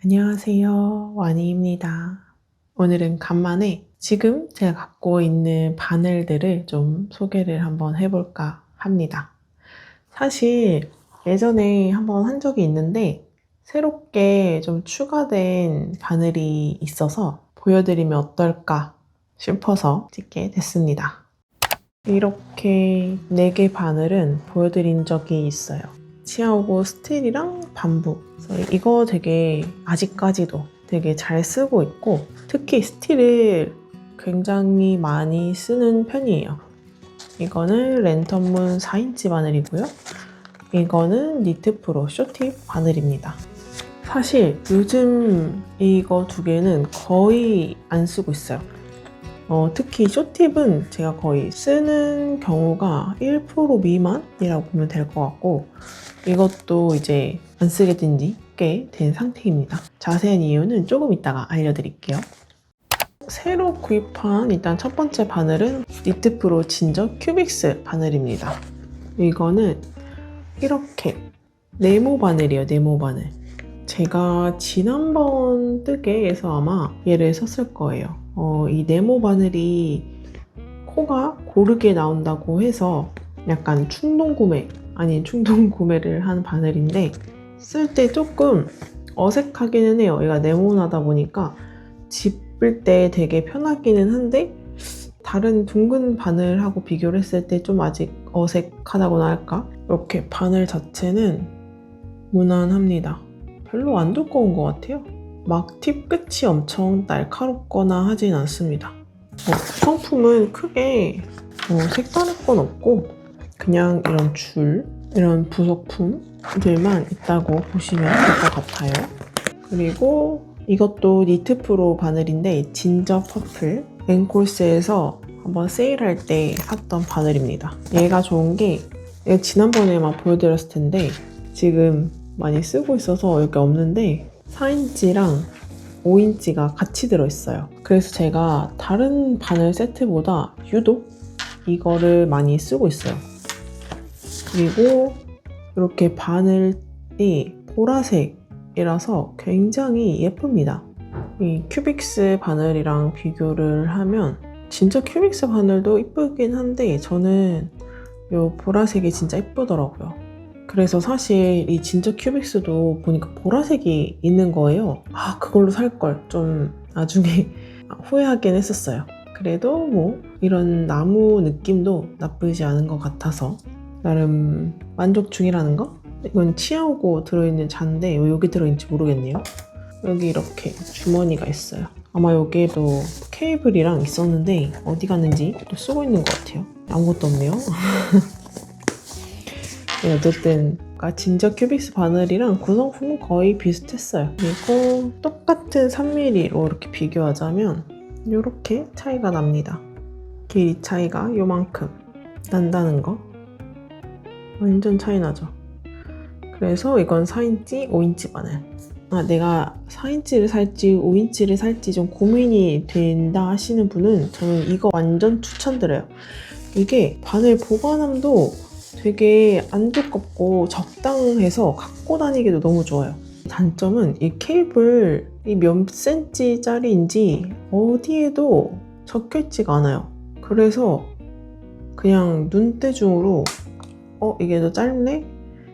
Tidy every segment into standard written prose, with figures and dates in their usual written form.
안녕하세요. 와니입니다. 오늘은 간만에 지금 제가 갖고 있는 바늘들을 좀 소개를 한번 해볼까 합니다. 사실 예전에 한번 한 적이 있는데 새롭게 좀 추가된 바늘이 있어서 보여드리면 어떨까 싶어서 찍게 됐습니다. 이렇게 4개 바늘은 보여드린 적이 있어요. 치아오고 스틸이랑 밤부. 이거 되게 아직까지도 되게 잘 쓰고 있고 특히 스틸을 굉장히 많이 쓰는 편이에요. 이거는 랜턴문 4인치 바늘이고요. 이거는 니트프로 쇼팁 바늘입니다. 사실 요즘 이거 2개는 거의 안 쓰고 있어요. 특히 쇼팁은 제가 거의 쓰는 경우가 1% 미만이라고 보면 될 것 같고 이것도 이제 안 쓰게 된 지 꽤 된 상태입니다. 자세한 이유는 조금 이따가 알려드릴게요. 새로 구입한 일단 첫 번째 바늘은 니트프로 진저 큐빅스 바늘입니다. 이거는 이렇게 네모 바늘이에요. 네모 바늘. 제가 지난번 뜨개에서 아마 얘를 썼을 거예요. 이 네모 바늘이 코가 고르게 나온다고 해서 약간 충동 구매 아닌 충동 구매를 한 바늘인데 쓸 때 조금 어색하기는 해요. 얘가 네모나다 보니까 짚을 때 되게 편하기는 한데 다른 둥근 바늘하고 비교를 했을 때 좀 아직 어색하다고나 할까? 이렇게 바늘 자체는 무난합니다. 별로 안 두꺼운 것 같아요. 막 팁 끝이 엄청 날카롭거나 하진 않습니다. 구성품은 크게 색다른 건 없고 그냥 이런 줄, 이런 부속품들만 있다고 보시면 될 것 같아요. 그리고 이것도 니트프로 바늘인데 진저 퍼플 앵콜스에서 한번 세일할 때 샀던 바늘입니다. 얘가 좋은 게 얘가 지난번에만 보여드렸을 텐데 지금 많이 쓰고 있어서 여기 없는데 4인치랑 5인치가 같이 들어있어요. 그래서 제가 다른 바늘 세트보다 유독 이거를 많이 쓰고 있어요. 그리고 이렇게 바늘이 보라색이라서 굉장히 예쁩니다. 이 큐빅스 바늘이랑 비교를 하면 진짜 큐빅스 바늘도 이쁘긴 한데 저는 이 보라색이 진짜 예쁘더라고요. 그래서 사실 이 진저 큐빅스도 보니까 보라색이 있는 거예요. 그걸로 살 걸 좀 나중에 후회하긴 했었어요. 그래도 뭐 이런 나무 느낌도 나쁘지 않은 것 같아서 나름 만족 중이라는 거? 이건 치아오고 들어있는 잔데 왜 여기 들어있는지 모르겠네요. 여기 이렇게 주머니가 있어요. 아마 여기에도 케이블이랑 있었는데 어디 갔는지 또 쓰고 있는 것 같아요. 아무것도 없네요. 어쨌든 진저 큐빅스 바늘이랑 구성품은 거의 비슷했어요. 그리고 똑같은 3mm로 이렇게 비교하자면 이렇게 차이가 납니다. 길이 차이가 요만큼 난다는 거 완전 차이 나죠. 그래서 이건 4인치, 5인치 바늘. 내가 4인치를 살지 5인치를 살지 좀 고민이 된다 하시는 분은 저는 이거 완전 추천드려요. 이게 바늘 보관함도 되게 안 두껍고 적당해서 갖고 다니기도 너무 좋아요. 단점은 이 케이블이 몇 cm짜리인지 어디에도 적혀있지가 않아요. 그래서 그냥 눈대중으로 이게 더 짧네?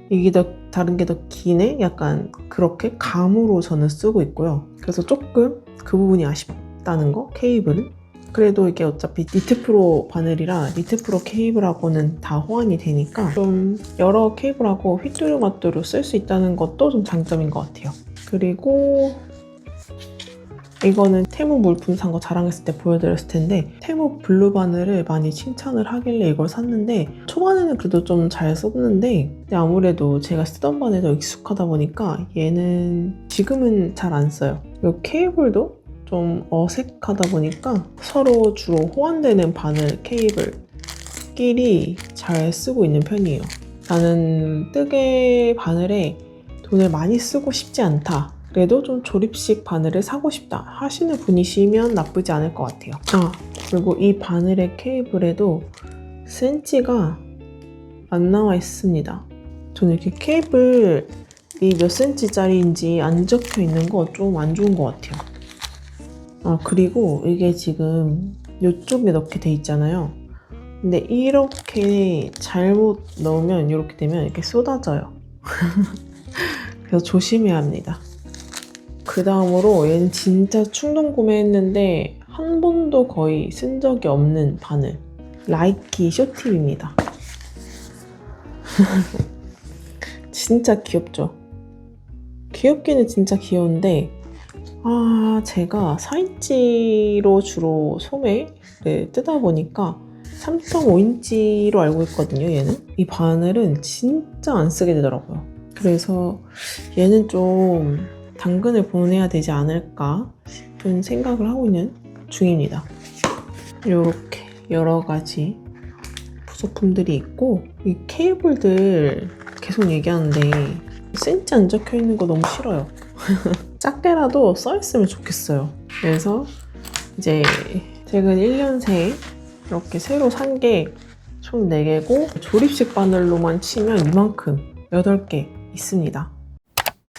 이게 더 다른 게 더 기네? 약간 그렇게 감으로 저는 쓰고 있고요. 그래서 조금 그 부분이 아쉽다는 거, 케이블은. 그래도 이게 어차피 니트프로 바늘이라 니트프로 케이블하고는 다 호환이 되니까 좀 여러 케이블하고 휘뚜루마뚜루 쓸 수 있다는 것도 좀 장점인 것 같아요. 그리고 이거는 테무 물품 산 거 자랑했을 때 보여드렸을 텐데 테무 블루 바늘을 많이 칭찬을 하길래 이걸 샀는데 초반에는 그래도 좀 잘 썼는데 아무래도 제가 쓰던 바늘이 더 익숙하다 보니까 얘는 지금은 잘 안 써요. 이 케이블도 좀 어색하다 보니까 서로 주로 호환되는 바늘 케이블끼리 잘 쓰고 있는 편이에요. 나는 뜨개 바늘에 돈을 많이 쓰고 싶지 않다. 그래도 좀 조립식 바늘을 사고 싶다 하시는 분이시면 나쁘지 않을 것 같아요. 그리고 이 바늘의 케이블에도 센치가 안 나와 있습니다. 저는 이렇게 케이블 이 몇 cm짜리인지 안 적혀 있는 거 좀 안 좋은 것 같아요. 그리고 이게 지금 이쪽에 넣게 돼 있잖아요. 근데 이렇게 잘못 넣으면 이렇게 되면 이렇게 쏟아져요. 그래서 조심해야 합니다. 그 다음으로 얘는 진짜 충동 구매했는데 한 번도 거의 쓴 적이 없는 바늘. 라이키 쇼팁입니다. 진짜 귀엽죠? 귀엽기는 진짜 귀여운데 제가 4인치로 주로 소매를 뜯다 보니까 3.5인치로 알고 있거든요, 얘는. 이 바늘은 진짜 안 쓰게 되더라고요. 그래서 얘는 좀 당근을 보내야 되지 않을까 싶은 생각을 하고 있는 중입니다. 이렇게 여러 가지 부속품들이 있고, 이 케이블들 계속 얘기하는데 센치 안 적혀 있는 거 너무 싫어요. 작게라도 써있으면 좋겠어요. 그래서 이제 최근 1년 새에 이렇게 새로 산 게 총 4개고 조립식 바늘로만 치면 이만큼 8개 있습니다.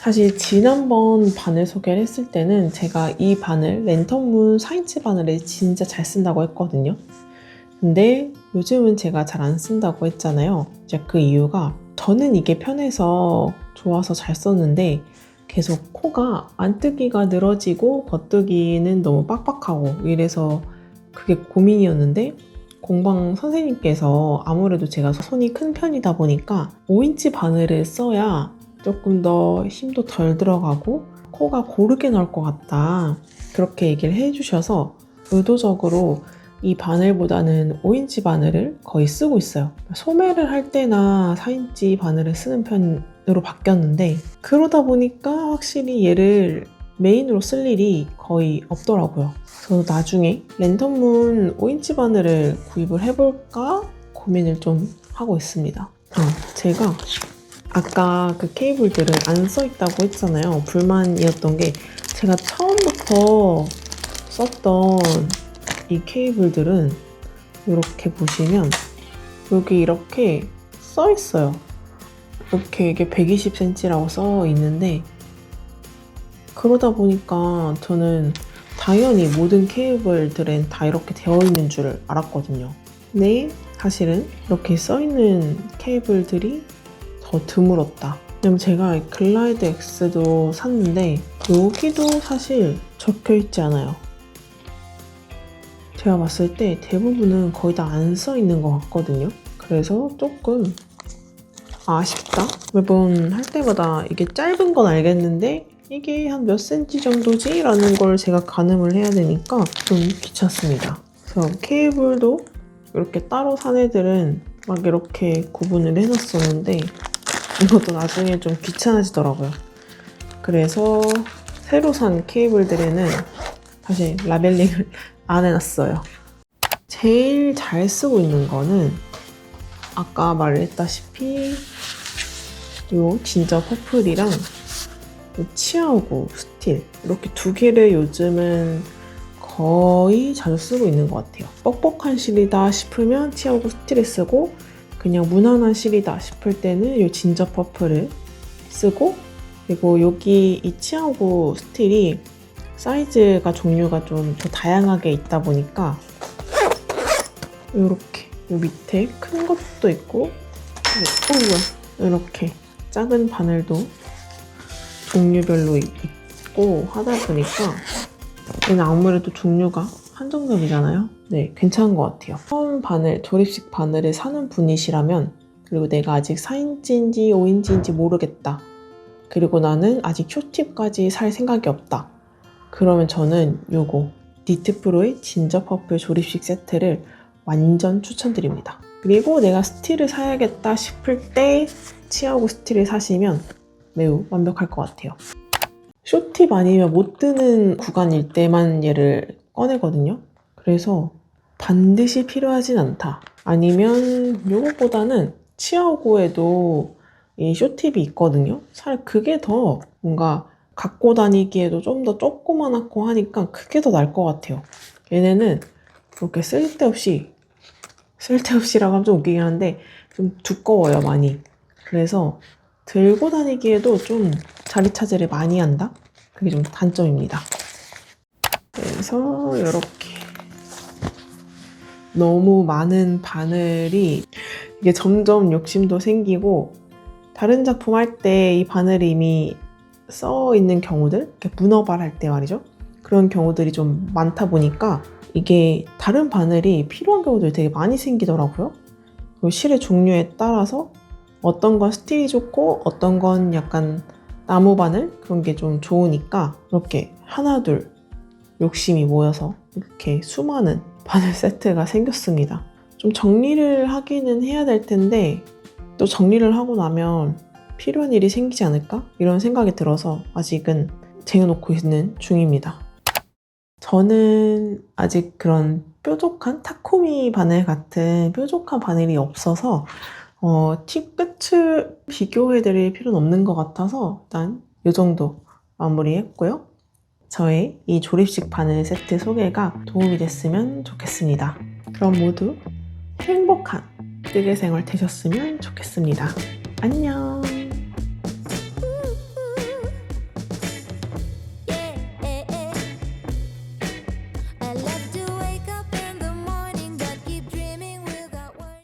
사실 지난번 바늘 소개를 했을 때는 제가 이 바늘 랜턴문 4인치 바늘을 진짜 잘 쓴다고 했거든요. 근데 요즘은 제가 잘 안 쓴다고 했잖아요. 이제 그 이유가 저는 이게 편해서 좋아서 잘 썼는데 계속 코가 안뜨기가 늘어지고 겉뜨기는 너무 빡빡하고 이래서 그게 고민이었는데, 공방 선생님께서 아무래도 제가 손이 큰 편이다 보니까 5인치 바늘을 써야 조금 더 힘도 덜 들어가고 코가 고르게 나올 것 같다, 그렇게 얘기를 해주셔서 의도적으로 이 바늘보다는 5인치 바늘을 거의 쓰고 있어요. 소매를 할 때나 4인치 바늘을 쓰는 편으로 바뀌었는데, 그러다 보니까 확실히 얘를 메인으로 쓸 일이 거의 없더라고요. 그래서 나중에 랜턴문 5인치 바늘을 구입을 해볼까 고민을 좀 하고 있습니다. 제가 아까 그 케이블들을 안 써있다고 했잖아요. 불만이었던 게, 제가 처음부터 썼던 이 케이블들은 이렇게 보시면 여기 이렇게 써 있어요. 이렇게 이게 120cm라고 써 있는데, 그러다 보니까 저는 당연히 모든 케이블들은 다 이렇게 되어 있는 줄 알았거든요. 근데 사실은 이렇게 써 있는 케이블들이 더 드물었다. 왜냐면 제가 글라이드 X도 샀는데 여기도 사실 적혀 있지 않아요. 제가 봤을 때 대부분은 거의 다 안 써 있는 것 같거든요. 그래서 조금 아쉽다. 매번 할 때마다 이게 짧은 건 알겠는데 이게 한 몇 cm 정도지? 라는 걸 제가 가늠을 해야 되니까 좀 귀찮습니다. 그래서 케이블도 이렇게 따로 산 애들은 막 이렇게 구분을 해놨었는데 이것도 나중에 좀 귀찮아지더라고요. 그래서 새로 산 케이블들에는 다시 라벨링을 안 해놨어요. 제일 잘 쓰고 있는 거는 아까 말했다시피 요 진저 퍼플이랑 치아오구 스틸, 이렇게 두 개를 요즘은 거의 자주 쓰고 있는 것 같아요. 뻑뻑한 실이다 싶으면 치아오구 스틸을 쓰고, 그냥 무난한 실이다 싶을 때는 이 진저 퍼플을 쓰고, 그리고 여기 이 치아오구 스틸이 사이즈가 종류가 좀 더 다양하게 있다 보니까 이렇게 이 밑에 큰 것도 있고 이렇게 작은 바늘도 종류별로 있고 하다 보니까 얘는 아무래도 종류가 한정적이잖아요. 네, 괜찮은 것 같아요. 처음 바늘, 조립식 바늘을 사는 분이시라면, 그리고 내가 아직 4인치인지 5인치인지 모르겠다, 그리고 나는 아직 쇼팁까지 살 생각이 없다, 그러면 저는 요거 니트프로의 진저 퍼플 조립식 세트를 완전 추천드립니다. 그리고 내가 스틸을 사야겠다 싶을 때 치아오구 스틸을 사시면 매우 완벽할 것 같아요. 쇼팁 아니면 못 드는 구간일 때만 얘를 꺼내거든요. 그래서 반드시 필요하진 않다. 아니면 요것보다는 치아오구에도 이 쇼팁이 있거든요. 차라리 그게 더 뭔가 갖고 다니기에도 좀 더 조그만하고 하니까 그게 더 나을 것 같아요. 얘네는 이렇게 쓸데없이라고 하면 좀 웃기긴 한데 좀 두꺼워요, 많이. 그래서 들고 다니기에도 좀 자리 차지를 많이 한다? 그게 좀 단점입니다. 그래서 이렇게 너무 많은 바늘이 이게 점점 욕심도 생기고 다른 작품 할 때 이 바늘이 이미 써 있는 경우들, 이렇게 문어발 할 때 말이죠. 그런 경우들이 좀 많다 보니까 이게 다른 바늘이 필요한 경우들이 되게 많이 생기더라고요. 그리고 실의 종류에 따라서 어떤 건 스틸이 좋고 어떤 건 약간 나무 바늘 그런 게 좀 좋으니까 이렇게 하나 둘 욕심이 모여서 이렇게 수많은 바늘 세트가 생겼습니다. 좀 정리를 하기는 해야 될 텐데 또 정리를 하고 나면 필요한 일이 생기지 않을까? 이런 생각이 들어서 아직은 쟁여놓고 있는 중입니다. 저는 아직 그런 뾰족한 타코미 바늘 같은 뾰족한 바늘이 없어서 팁 끝을 비교해드릴 필요는 없는 것 같아서 일단 이 정도 마무리했고요. 저의 이 조립식 바늘 세트 소개가 도움이 됐으면 좋겠습니다. 그럼 모두 행복한 뜨개 생활 되셨으면 좋겠습니다. 안녕!